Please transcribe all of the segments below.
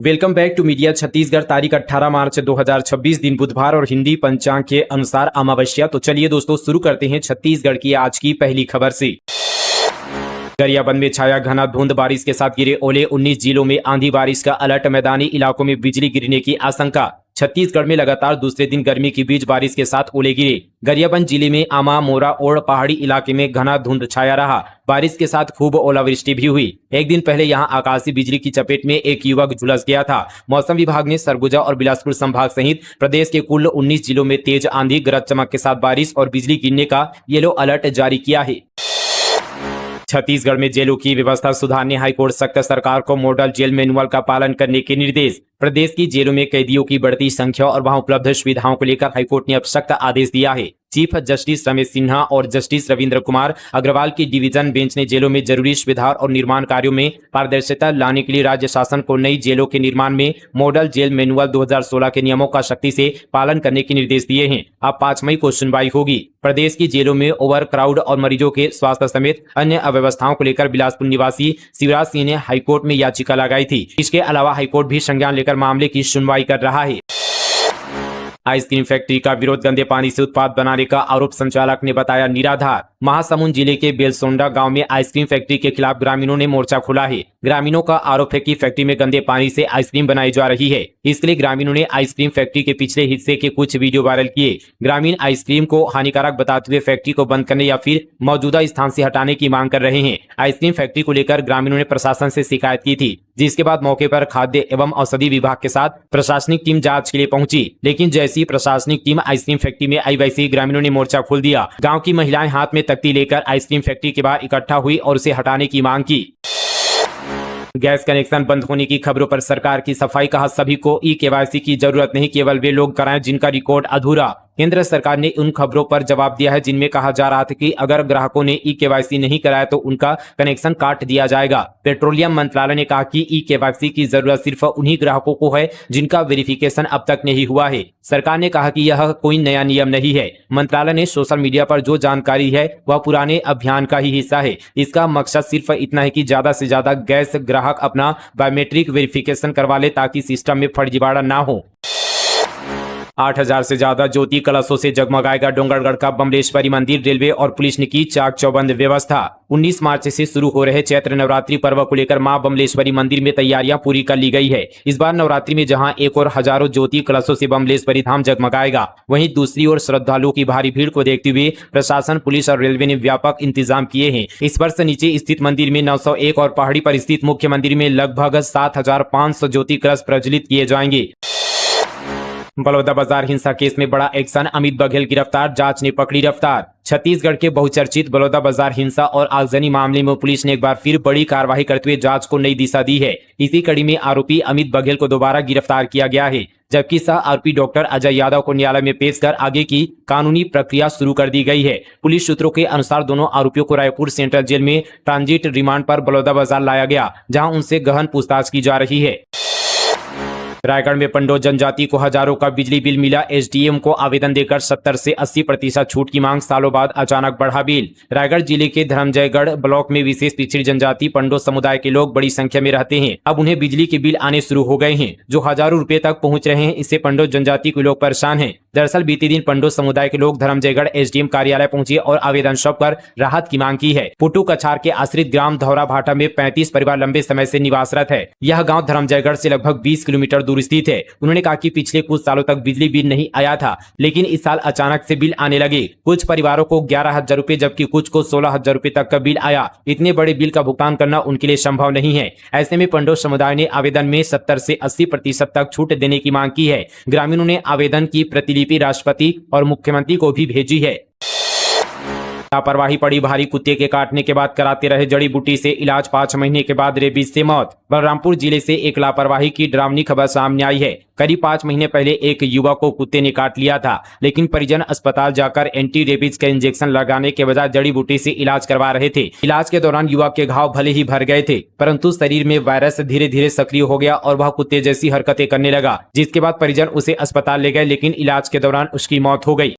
Welcome back to media Chhattisgarh. तारीख 18 मार्च 2026 दिन बुधवार और हिंदी पंचांग के अनुसार अमावस्या। तो चलिए दोस्तों शुरू करते हैं छत्तीसगढ़ की आज की पहली खबर से। गरियाबंद में छाया घना धुंध, बारिश के साथ गिरे ओले। 19 जिलों में आंधी बारिश का अलर्ट, मैदानी इलाकों में बिजली गिरने की आशंका। छत्तीसगढ़ में लगातार दूसरे दिन गर्मी के बीच बारिश के साथ ओले गिरे। गरियाबंद जिले में आमा, मोरा और पहाड़ी इलाके में घना धुंध छाया रहा। बारिश के साथ खूब ओलावृष्टि भी हुई। एक दिन पहले यहां आकाशीय बिजली की चपेट में एक युवक झुलस गया था। मौसम विभाग ने सरगुजा और बिलासपुर संभाग सहित प्रदेश के कुल 19 जिलों में तेज आंधी, गरज चमक के साथ बारिश और बिजली गिरने का येलो अलर्ट जारी किया है। छत्तीसगढ़ में जेलों की व्यवस्था सुधारने हाईकोर्ट सख्त, सरकार को मॉडल जेल मैनुअल का पालन करने के निर्देश। प्रदेश की जेलों में कैदियों की बढ़ती संख्या और वहां उपलब्ध सुविधाओं को लेकर हाईकोर्ट ने अब सख्त आदेश दिया है। चीफ जस्टिस रमेश सिन्हा और जस्टिस रविंद्र कुमार अग्रवाल की डिवीजन बेंच ने जेलों में जरूरी सुविधा और निर्माण कार्यों में पारदर्शिता लाने के लिए राज्य शासन को नई जेलों के निर्माण में मॉडल जेल मैनुअल 2016 के नियमों का सख्ती से पालन करने के निर्देश दिए हैं। अब 5 मई को सुनवाई होगी। प्रदेश की जेलों में ओवर क्राउड और मरीजों के स्वास्थ्य समेत अन्य अव्यवस्थाओं को लेकर बिलासपुर निवासी शिवराज सिंह ने हाईकोर्ट में याचिका लगाई थी। इसके अलावा हाईकोर्ट भी संज्ञान लेकर मामले की सुनवाई कर रहा है। आइसक्रीम फैक्ट्री का विरोध, गंदे पानी से उत्पाद बनाने का आरोप संचालक ने बताया निराधार। महासमुंद जिले के बेलसोंडा गांव में आइसक्रीम फैक्ट्री के खिलाफ ग्रामीणों ने मोर्चा खोला है। ग्रामीणों का आरोप है कि फैक्ट्री में गंदे पानी से आइसक्रीम बनाई जा रही है। इसके लिए ग्रामीणों ने आइसक्रीम फैक्ट्री के पिछले हिस्से के कुछ वीडियो वायरल किए। ग्रामीण आइसक्रीम को हानिकारक बताते हुए फैक्ट्री को बंद करने या फिर मौजूदा स्थान से हटाने की मांग कर रहे हैं। आइसक्रीम फैक्ट्री को लेकर ग्रामीणों ने प्रशासन से शिकायत की थी, जिसके बाद मौके पर खाद्य एवं औषधि विभाग के साथ प्रशासनिक टीम जांच के लिए पहुंची। लेकिन जैसी प्रशासनिक टीम आइसक्रीम फैक्ट्री में आई, वैसे ही ग्रामीणों ने मोर्चा खोल दिया। गांव की महिलाएं हाथ में तख्ती लेकर आइसक्रीम फैक्ट्री के बाहर इकट्ठा हुई और उसे हटाने की मांग की। गैस कनेक्शन बंद होने की खबरों पर सरकार की सफाई, कहा सभी को ई-केवाईसी की जरूरत नहीं, केवल वे लोग कराएं जिनका रिकॉर्ड अधूरा। केंद्र सरकार ने उन खबरों पर जवाब दिया है जिनमें कहा जा रहा था कि अगर ग्राहकों ने ई-केवाईसी नहीं कराया तो उनका कनेक्शन काट दिया जाएगा। पेट्रोलियम मंत्रालय ने कहा कि ई-केवाईसी की जरूरत सिर्फ उन्हीं ग्राहकों को है जिनका वेरिफिकेशन अब तक नहीं हुआ है। सरकार ने कहा कि यह कोई नया नियम नहीं है। मंत्रालय ने सोशल मीडिया पर जो जानकारी है वह पुराने अभियान का ही हिस्सा है। इसका मकसद सिर्फ इतना है कि ज्यादा से ज्यादा गैस ग्राहक अपना बायोमेट्रिक वेरिफिकेशन करवा ले ताकि सिस्टम में फर्जीवाड़ा ना हो। 8,000 से ज्यादा ज्योति कलशों से जगमगाएगा डोंगरगढ़ का बमलेश्वरी मंदिर। रेलवे और पुलिस ने की चाक चौबंद व्यवस्था। 19 मार्च से शुरू हो रहे चैत्र नवरात्रि पर्व को लेकर मां बमलेश्वरी मंदिर में तैयारियां पूरी कर ली गई है। इस बार नवरात्रि में जहां एक और हजारों ज्योति कलशों से बमलेश्वरी धाम जगमगाएगा, वहीं दूसरी ओर श्रद्धालुओं की भारी भीड़ को देखते हुए प्रशासन, पुलिस और रेलवे ने व्यापक इंतजाम किए हैं। इस वर्ष नीचे स्थित मंदिर में 901 और पहाड़ी पर स्थित मुख्य मंदिर में लगभग 7,500 ज्योति कलश प्रज्वलित किए जाएंगे। बलौदाबाजार हिंसा केस में बड़ा एक्शन, अमित बघेल गिरफ्तार, जांच ने पकड़ी रफ्तार। छत्तीसगढ़ के बहुचर्चित बलौदाबाजार हिंसा और आगजनी मामले में पुलिस ने एक बार फिर बड़ी कार्रवाई करते हुए जांच को नई दिशा दी है। इसी कड़ी में आरोपी अमित बघेल को दोबारा गिरफ्तार किया गया है, जबकि सह आरोपी डॉक्टर अजय यादव को न्यायालय में पेश कर आगे की कानूनी प्रक्रिया शुरू कर दी गई है। पुलिस सूत्रों के अनुसार दोनों आरोपियों को रायपुर सेंट्रल जेल में ट्रांजिट रिमांड पर बलौदाबाजार लाया गया, जहां उनसे गहन पूछताछ की जा रही है। रायगढ़ में पंडो जनजाति को हजारों का बिजली बिल मिला। एसडीएम को आवेदन देकर 70 से 80% छूट की मांग, सालों बाद अचानक बढ़ा बिल। रायगढ़ जिले के धर्मजयगढ़ ब्लॉक में विशेष पिछड़ी जनजाति पंडो समुदाय के लोग बड़ी संख्या में रहते हैं। अब उन्हें बिजली के बिल आने शुरू हो गए हैं, जो हजारों रुपए तक पहुंच रहे हैं। इससे पंडो जनजाति के लोग परेशान हैं। दरअसल बीते दिन पंडो समुदाय के लोग धर्मजयगढ़ एसडीएम कार्यालय पहुंचे और आवेदन सौंपकर राहत की मांग की है। पुटू कछार के आश्रित ग्राम धौरा भाटा में 35 परिवार लंबे समय से निवासरत है। यह गाँव धर्मजयगढ़ से लगभग 20 किलोमीटर दूर स्थित है। उन्होंने कहा कि पिछले कुछ सालों तक बिजली बिल नहीं आया था, लेकिन इस साल अचानक से बिल आने लगे। कुछ परिवारों को 11,000 रुपए जबकि कुछ को 16,000 रुपए तक का बिल आया। इतने बड़े बिल का भुगतान करना उनके लिए संभव नहीं है। ऐसे में पंडो समुदाय ने आवेदन में 70 से 80% तक छूट देने की मांग की है। ग्रामीणों ने आवेदन की प्रतिलिपि राष्ट्रपति और मुख्यमंत्री को भी भेजी है। लापरवाही पड़ी भारी, कुत्ते के काटने के बाद कराते रहे जड़ी बूटी से इलाज, 5 महीने के बाद रेबीज से मौत। बलरामपुर जिले से एक लापरवाही की डरावनी खबर सामने आई है। करीब 5 महीने पहले एक युवक को कुत्ते ने काट लिया था, लेकिन परिजन अस्पताल जाकर एंटी रेबीज का इंजेक्शन लगाने के बजाय जड़ी बूटी से इलाज करवा रहे थे। इलाज के दौरान युवक के घाव भले ही भर गए थे, परंतु शरीर में वायरस धीरे धीरे सक्रिय हो गया और वह कुत्ते जैसी हरकतें करने लगा, जिसके बाद परिजन उसे अस्पताल ले गए, लेकिन इलाज के दौरान उसकी मौत हो गई।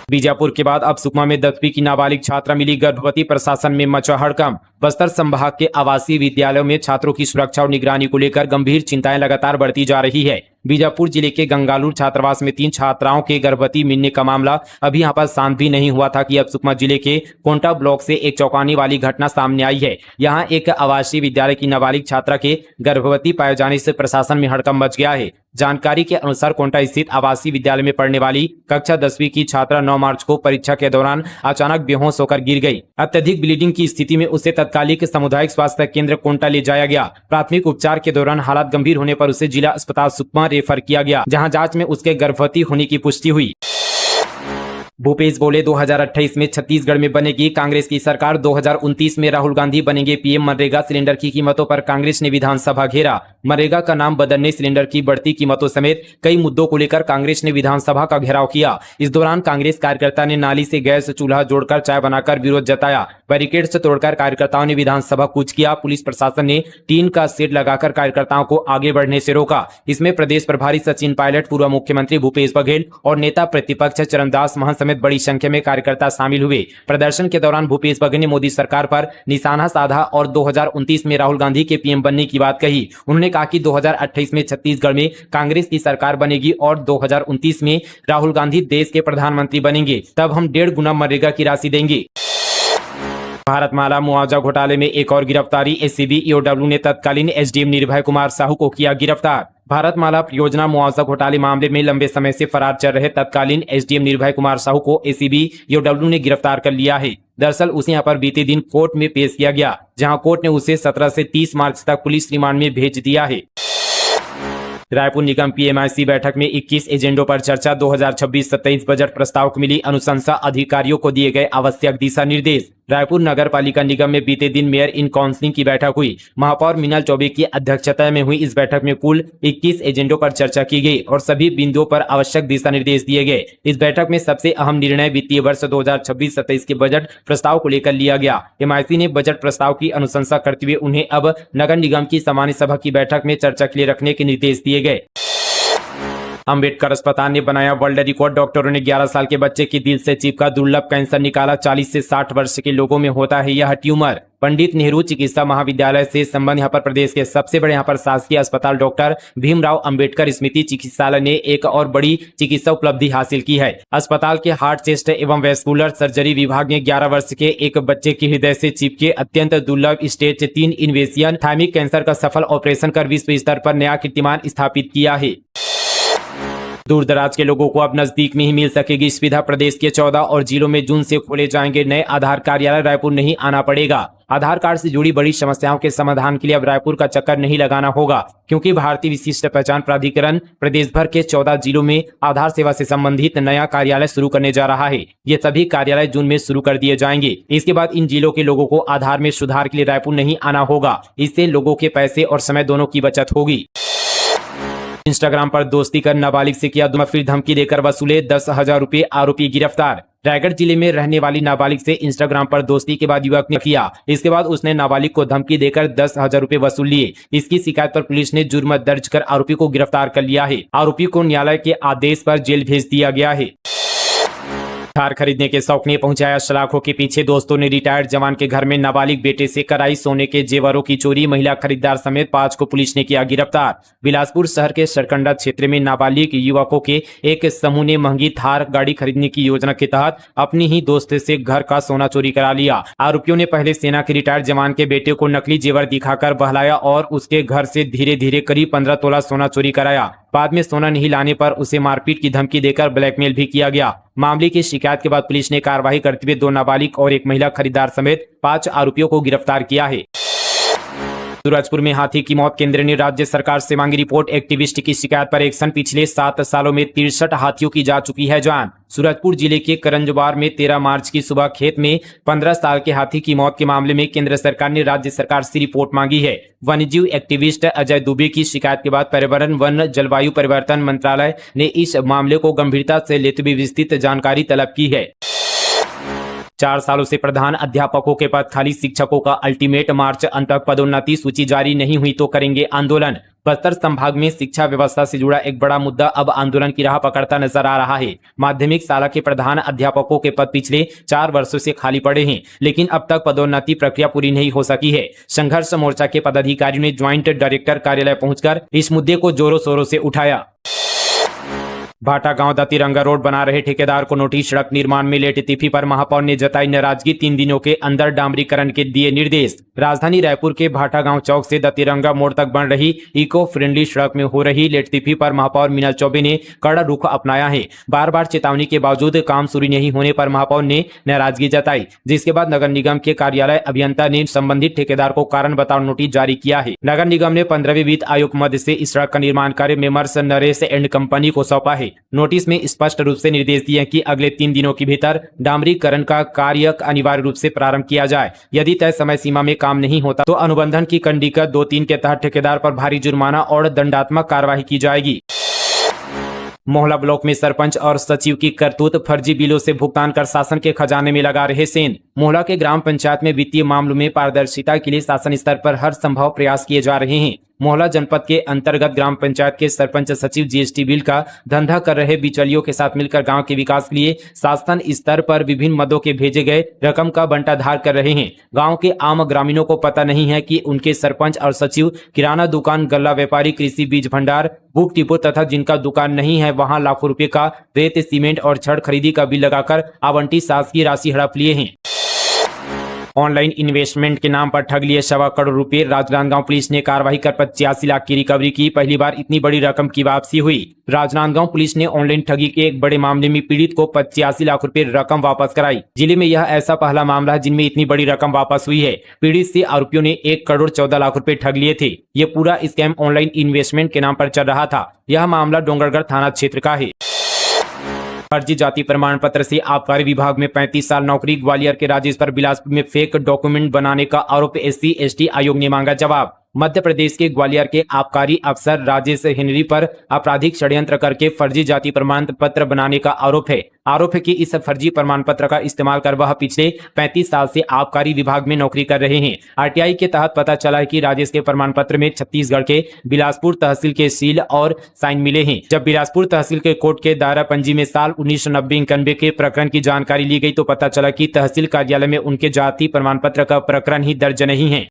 बीजापुर के बाद अब सुकमा में 10वीं की नाबालिग छात्रा मिली गर्भवती, प्रशासन में मचा हड़कंप। बस्तर संभाग के आवासीय विद्यालयों में छात्रों की सुरक्षा और निगरानी को लेकर गंभीर चिंताएं लगातार बढ़ती जा रही है। बीजापुर जिले के गंगालूर छात्रावास में 3 छात्राओं के गर्भवती मिलने का मामला अभी यहां पर शांत भी नहीं हुआ था कि अब सुकमा जिले के कोंटा ब्लॉक से एक चौंकाने वाली घटना सामने आई है। यहां एक आवासीय विद्यालय की नाबालिग छात्रा के गर्भवती पाए जाने से प्रशासन में हड़कंप मच गया है। जानकारी के अनुसार कोंटा स्थित आवासीय विद्यालय में पढ़ने वाली कक्षा 10वीं की छात्रा 9 मार्च को परीक्षा के दौरान अचानक बेहोश होकर गिर गई। अत्यधिक ब्लीडिंग की स्थिति में उसे तत्कालिक सामुदायिक स्वास्थ्य केंद्र कोंटा ले जाया गया। प्राथमिक उपचार के दौरान हालत गंभीर होने पर उसे जिला अस्पताल सुकमा रेफर किया गया, जहां जांच में उसके गर्भवती होने की पुष्टि हुई। भूपेश बोले 2028 में छत्तीसगढ़ में बनेगी कांग्रेस की सरकार, 2029 में राहुल गांधी बनेंगे पीएम। मनरेगा सिलेंडर की कीमतों पर कांग्रेस ने विधानसभा घेरा। मनरेगा का नाम बदलने, सिलेंडर की बढ़ती कीमतों समेत कई मुद्दों को लेकर कांग्रेस ने विधानसभा का घेराव किया। इस दौरान कांग्रेस कार्यकर्ता ने नाली से गैस चूल्हा जोड़कर चाय बनाकर विरोध जताया। बैरिकेड्स तोड़कर कार्यकर्ताओं ने विधानसभा कूच किया। पुलिस प्रशासन ने टीन का शेड लगाकर कार्यकर्ताओं को आगे बढ़ने से रोका। इसमें प्रदेश प्रभारी सचिन पायलट, पूर्व मुख्यमंत्री भूपेश बघेल और नेता प्रतिपक्ष चरणदास महंत समेत बड़ी संख्या में कार्यकर्ता शामिल हुए। प्रदर्शन के दौरान भूपेश बघेल ने मोदी सरकार पर निशाना साधा और 2029 में राहुल गांधी के पीएम बनने की बात कही। उन्होंने कहा कि 2028 में छत्तीसगढ़ में कांग्रेस की सरकार बनेगी और 2029 में राहुल गांधी देश के प्रधानमंत्री बनेंगे, तब हम 1.5 गुना मनरेगा की राशि देंगे। भारतमाला मुआवजा घोटाले में एक और गिरफ्तारी। एसीबी ईओडब्ल्यू ने तत्कालीन एसडीएम निर्भय कुमार साहू को किया गिरफ्तार। भारतमाला परियोजना मुआवजा घोटाले मामले में लंबे समय से फरार चल रहे तत्कालीन एसडीएम निर्भय कुमार साहू को एसीबी ईओडब्ल्यू ने गिरफ्तार कर लिया है। दरअसल उसे यहां पर बीते दिन कोर्ट में पेश किया गया, जहां कोर्ट ने उसे 17 से 30 मार्च तक पुलिस रिमांड में भेज दिया है। रायपुर निगम पीएमआईसी बैठक में 21 एजेंडों पर चर्चा। 2026-27 बजट प्रस्ताव को मिली अनुशंसा, अधिकारियों को दिए गए आवश्यक दिशा निर्देश। रायपुर नगर पालिका निगम में बीते दिन मेयर इन काउंसिलिंग की बैठक हुई। महापौर मीनल चौबे की अध्यक्षता में हुई इस बैठक में कुल 21 एजेंडों पर चर्चा की गई और सभी बिंदुओं पर आवश्यक दिशा निर्देश दिए गए। इस बैठक में सबसे अहम निर्णय वित्तीय वर्ष 2026-27 के बजट प्रस्ताव को लेकर लिया गया। एमआईसी ने बजट प्रस्ताव की अनुशंसा करते हुए उन्हें अब नगर निगम की सामान्य सभा की बैठक में चर्चा के लिए रखने के निर्देश दिए गए। अंबेडकर अस्पताल ने बनाया वर्ल्ड रिकॉर्ड। डॉक्टरों ने 11 साल के बच्चे के दिल से चिपका दुर्लभ कैंसर निकाला। 40 से 60 वर्ष के लोगों में होता है यह ट्यूमर। पंडित नेहरू चिकित्सा महाविद्यालय से संबंध यहाँ पर प्रदेश के सबसे बड़े यहाँ पर शासकीय अस्पताल डॉक्टर भीमराव अंबेडकर स्मृति चिकित्सालय ने एक और बड़ी चिकित्सा उपलब्धि हासिल की है। अस्पताल के हार्ट, चेस्ट एवं वैस्कुलर सर्जरी विभाग ने 11 वर्ष के एक बच्चे के हृदय से चिपके अत्यंत दुर्लभ स्टेज 3 इन्वेसियन थायमिक कैंसर का सफल ऑपरेशन कर विश्व स्तर पर नया कीर्तिमान स्थापित किया है। दूर दराज के लोगों को अब नजदीक में ही मिल सकेगी सुविधा। प्रदेश के 14 और जिलों में जून से खोले जाएंगे नए आधार कार्यालय। रायपुर नहीं आना पड़ेगा। आधार कार्ड से जुड़ी बड़ी समस्याओं के समाधान के लिए अब रायपुर का चक्कर नहीं लगाना होगा, क्योंकि भारतीय विशिष्ट पहचान प्राधिकरण प्रदेश भर के 14 जिलों में आधार सेवा से संबंधित नया कार्यालय शुरू करने जा रहा है। ये सभी कार्यालय जून में शुरू कर दिए जाएंगे। इसके बाद इन जिलों के लोगों को आधार में सुधार के लिए रायपुर नहीं आना होगा। इससे लोगों के पैसे और समय दोनों की बचत होगी। इंस्टाग्राम पर दोस्ती कर नाबालिग से किया दुष्कर्म, फिर धमकी देकर वसूले 10,000 रुपए, आरोपी गिरफ्तार। रायगढ़ जिले में रहने वाली नाबालिग से इंस्टाग्राम पर दोस्ती के बाद युवक ने किया। इसके बाद उसने नाबालिग को धमकी देकर 10,000 रुपए वसूल लिए। इसकी शिकायत पर पुलिस ने जुर्म दर्ज कर आरोपी को गिरफ्तार कर लिया है। आरोपी को न्यायालय के आदेश पर जेल भेज दिया गया है। कार खरीदने के शौक ने पहुंचाया सलाखों के पीछे। दोस्तों ने रिटायर्ड जवान के घर में नाबालिग बेटे से कराई सोने के जेवरों की चोरी। महिला खरीदार समेत 5 को पुलिस ने किया गिरफ्तार। बिलासपुर शहर के सरकंडा क्षेत्र में नाबालिग युवकों के एक समूह ने महंगी थार गाड़ी खरीदने की योजना के तहत अपनी ही दोस्त से घर का सोना चोरी करा लिया। आरोपियों ने पहले सेना के रिटायर्ड जवान के बेटे को नकली जेवर दिखाकर बहलाया और उसके घर से धीरे धीरे करीब 15 तोला सोना चोरी कराया। बाद में सोना नहीं लाने पर उसे मारपीट की धमकी देकर ब्लैकमेल भी किया गया। मामले की शिकायत के बाद पुलिस ने कार्रवाई करते हुए 2 नाबालिग और एक महिला खरीदार समेत 5 आरोपियों को गिरफ्तार किया है। सूरजपुर में हाथी की मौत, केंद्र ने राज्य सरकार से मांगी रिपोर्ट। एक्टिविस्ट की शिकायत पर एक्शन, पिछले 7 सालों में 63 हाथियों की जा चुकी है जान। सूरजपुर जिले के करंजबार में 13 मार्च की सुबह खेत में 15 साल के हाथी की मौत के मामले में केंद्र सरकार ने राज्य सरकार से रिपोर्ट मांगी है। वन्यजीव एक्टिविस्ट अजय दुबे की शिकायत के बाद पर्यावरण, वन, जलवायु परिवर्तन मंत्रालय ने इस मामले को गंभीरता से लेते हुए विस्तृत जानकारी तलब की है। 4 सालों से प्रधान अध्यापकों के पद खाली, शिक्षकों का अल्टीमेट, मार्च अंत तक पदोन्नति सूची जारी नहीं हुई तो करेंगे आंदोलन। बस्तर संभाग में शिक्षा व्यवस्था से जुड़ा एक बड़ा मुद्दा अब आंदोलन की राह पकड़ता नजर आ रहा है। माध्यमिक शाला के प्रधान अध्यापकों के पद पिछले 4 वर्षों से खाली पड़े हैं, लेकिन अब तक पदोन्नति प्रक्रिया पूरी नहीं हो सकी है। संघर्ष मोर्चा के पदाधिकारियों ने ज्वाइंट डायरेक्टर कार्यालय पहुंचकर इस मुद्दे को जोरों शोरों से उठाया। भाटा गांव दतिरंगा रोड बना रहे ठेकेदार को नोटिस, सड़क निर्माण में लेट तिथि पर महापौर ने जताई नाराजगी, 3 दिनों के अंदर डामरीकरण के दिए निर्देश। राजधानी रायपुर के भाटा गांव चौक से दतिरंगा मोड़ तक बन रही इको फ्रेंडली सड़क में हो रही लेट तिथि पर महापौर मीनल चौबे ने कड़ा रुख अपनाया है। बार बार चेतावनी के बावजूद काम शुरू नहीं होने पर महापौर ने नाराजगी जताई, जिसके बाद नगर निगम के कार्यालय अभियंता ने संबंधित ठेकेदार को कारण बताओ नोटिस जारी किया है। नगर निगम ने 15वें वित्त आयोग मद से इस सड़क का निर्माण कार्य मेमर्स नरेश एंड कंपनी को सौंपा है। नोटिस में स्पष्ट रूप से निर्देश दिए कि अगले 3 दिनों के भीतर डामरीकरण का कार्य अनिवार्य रूप से प्रारंभ किया जाए। यदि तय समय सीमा में काम नहीं होता तो अनुबंधन की कंडीशन 2-3 के तहत ठेकेदार पर भारी जुर्माना और दंडात्मक कार्रवाई की जाएगी। मोहला ब्लॉक में सरपंच और सचिव की करतूत, फर्जी बिलों से भुगतान कर शासन के खजाने में लगा रहे सेंध। मोहला के ग्राम पंचायत में वित्तीय मामलों में पारदर्शिता के लिए शासन स्तर पर हर संभव प्रयास किए जा रहे हैं। मोहला जनपद के अंतर्गत ग्राम पंचायत के सरपंच सचिव जीएसटी बिल का धंधा कर रहे बिचौलियों के साथ मिलकर गांव के विकास के लिए शासन स्तर पर विभिन्न मदों के भेजे गए रकम का बंटाधार कर रहे हैं। गांव के आम ग्रामीणों को पता नहीं है कि उनके सरपंच और सचिव किराना दुकान, गल्ला व्यापारी, कृषि बीज भंडार, बुक डिपो तथा जिनका दुकान नहीं है वहां लाखों रुपए का रेत, सीमेंट और छड़ खरीदी का बिल लगाकर आवंटित शासकीय राशि हड़प लिए हैं। ऑनलाइन इन्वेस्टमेंट के नाम पर ठग लिए 1.25 करोड़ रुपए, राजनांदगांव पुलिस ने कार्रवाई कर 85 लाख की रिकवरी की। पहली बार इतनी बड़ी रकम की वापसी हुई। राजनांदगांव पुलिस ने ऑनलाइन ठगी के एक बड़े मामले में पीड़ित को 85 लाख रुपए रकम वापस कराई। जिले में यह ऐसा पहला मामला है जिनमें इतनी बड़ी रकम वापस हुई है। पीड़ित से आरोपियों ने 1 करोड़ 14 लाख रुपए ठग लिए थे। ये पूरा स्कैम ऑनलाइन इन्वेस्टमेंट के नाम पर चल रहा था। यह मामला डोंगरगढ़ थाना क्षेत्र का है। फर्जी जाति प्रमाण पत्र से आबकारी विभाग में 35 साल नौकरी, ग्वालियर के राजेश पर बिलासपुर में फेक डॉक्यूमेंट बनाने का आरोप, SC/ST आयोग ने मांगा जवाब। मध्य प्रदेश के ग्वालियर के आबकारी अफसर राजेश हेनरी पर आपराधिक षड्यंत्र करके फर्जी जाति प्रमाण पत्र बनाने का आरोप है कि इस फर्जी प्रमाण पत्र का इस्तेमाल कर वह पिछले 35 साल से आबकारी विभाग में नौकरी कर रहे हैं। RTI के तहत पता चला है कि राजेश के प्रमाण पत्र में छत्तीसगढ़ के बिलासपुर तहसील के सील और साइन मिले हैं। जब बिलासपुर तहसील के कोर्ट के दायरा पंजी में साल 1990-91 के प्रकरण की जानकारी ली गई तो पता चला कि तहसील कार्यालय में उनके जाति प्रमाण पत्र का प्रकरण ही दर्ज नहीं है।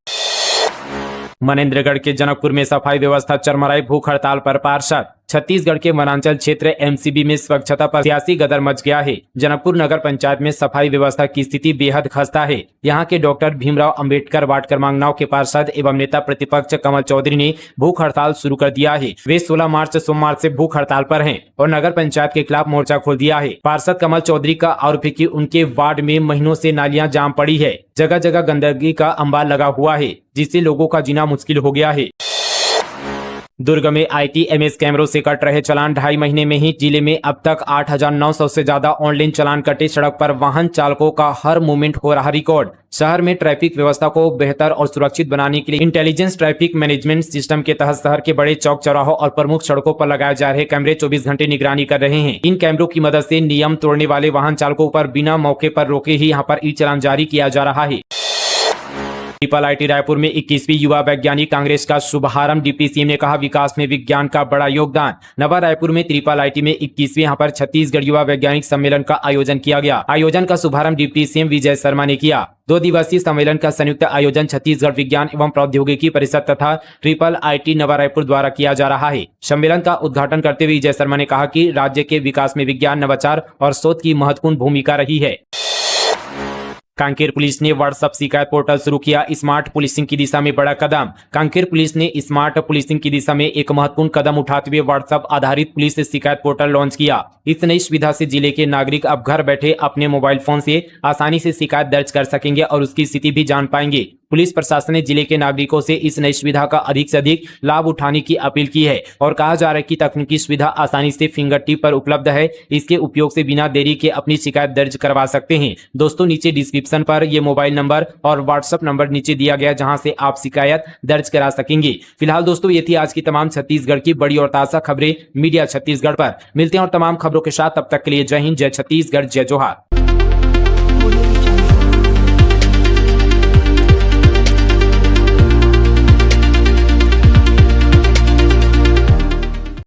मनेन्द्रगढ़ के जनकपुर में सफाई व्यवस्था चरमराई, भूख हड़ताल पर पार्षद। छत्तीसगढ़ के वनांचल क्षेत्र MCB में स्वच्छता पर सियासी गदर मच गया है। जनकपुर नगर पंचायत में सफाई व्यवस्था की स्थिति बेहद खस्ता है। यहाँ के डॉक्टर भीमराव अंबेडकर वार्ड क्रमांक 9 के पार्षद एवं नेता प्रतिपक्ष कमल चौधरी ने भूख हड़ताल शुरू कर दिया है। वे 16 मार्च सोमवार से भूख हड़ताल पर हैं और नगर पंचायत के खिलाफ मोर्चा खोल दिया है। पार्षद कमल चौधरी का आरोप है कि उनके वार्ड में महीनों से नालियां जाम पड़ी है, जगह जगह गंदगी का अंबार लगा हुआ है, जिससे लोगों का जीना मुश्किल हो गया है। दुर्ग में ITMS कैमरों से कट रहे चालान, 2.5 महीने में ही जिले में अब तक 8,900 से ज्यादा ऑनलाइन चालान कटे। सड़क पर वाहन चालकों का हर मूवमेंट हो रहा रिकॉर्ड। शहर में ट्रैफिक व्यवस्था को बेहतर और सुरक्षित बनाने के लिए इंटेलिजेंस ट्रैफिक मैनेजमेंट सिस्टम के तहत शहर के बड़े चौक चौराहों और प्रमुख सड़कों पर लगाए जा रहे कैमरे 24 घंटे निगरानी कर रहे हैं। इन कैमरों की मदद से नियम तोड़ने वाले वाहन चालकों पर बिना मौके पर रोके ही यहाँ पर ई-चालान जारी किया जा रहा है। ट्रिपल IIT रायपुर में 21वीं युवा वैज्ञानिक कांग्रेस का शुभारंभ। डिप्टी CM ने कहा विकास में विज्ञान का बड़ा योगदान। नवा रायपुर में ट्रिपल IIT में 21वें यहाँ पर छत्तीसगढ़ युवा वैज्ञानिक सम्मेलन का आयोजन किया गया। आयोजन का शुभारंभ डिप्टी CM विजय शर्मा ने किया। 2 दिवसीय सम्मेलन का संयुक्त आयोजन छत्तीसगढ़ विज्ञान एवं प्रौद्योगिकी परिषद तथा ट्रिपल IIT नवा रायपुर द्वारा किया जा रहा है। सम्मेलन का उद्घाटन करते हुए विजय शर्मा ने कहा कि राज्य के विकास में विज्ञान, नवाचार और शोध की महत्वपूर्ण भूमिका रही है। कांकेर पुलिस ने व्हाट्सएप शिकायत पोर्टल शुरू किया, स्मार्ट पुलिसिंग की दिशा में बड़ा कदम। कांकेर पुलिस ने स्मार्ट पुलिसिंग की दिशा में एक महत्वपूर्ण कदम उठाते हुए व्हाट्सएप आधारित पुलिस शिकायत पोर्टल लॉन्च किया। इस नई सुविधा से जिले के नागरिक अब घर बैठे अपने मोबाइल फोन से आसानी से शिकायत दर्ज कर सकेंगे और उसकी स्थिति भी जान पाएंगे। पुलिस प्रशासन ने जिले के नागरिकों से इस नई सुविधा का अधिक से अधिक लाभ उठाने की अपील की है और कहा जा रहा है कि तकनीकी सुविधा आसानी से फिंगर टिप पर उपलब्ध है। इसके उपयोग से बिना देरी के अपनी शिकायत दर्ज करवा सकते हैं। दोस्तों, नीचे डिस्क्रिप्शन पर ये मोबाइल नंबर और व्हाट्सएप नंबर नीचे दिया गया, जहां से आप शिकायत दर्ज करा सकेंगे। फिलहाल दोस्तों, ये थी आज की तमाम छत्तीसगढ़ की बड़ी और ताजा खबरें मीडिया छत्तीसगढ़ पर। मिलते हैं और तमाम खबरों के साथ, तब तक के लिए जय हिंद, जय छत्तीसगढ़, जय जोहार।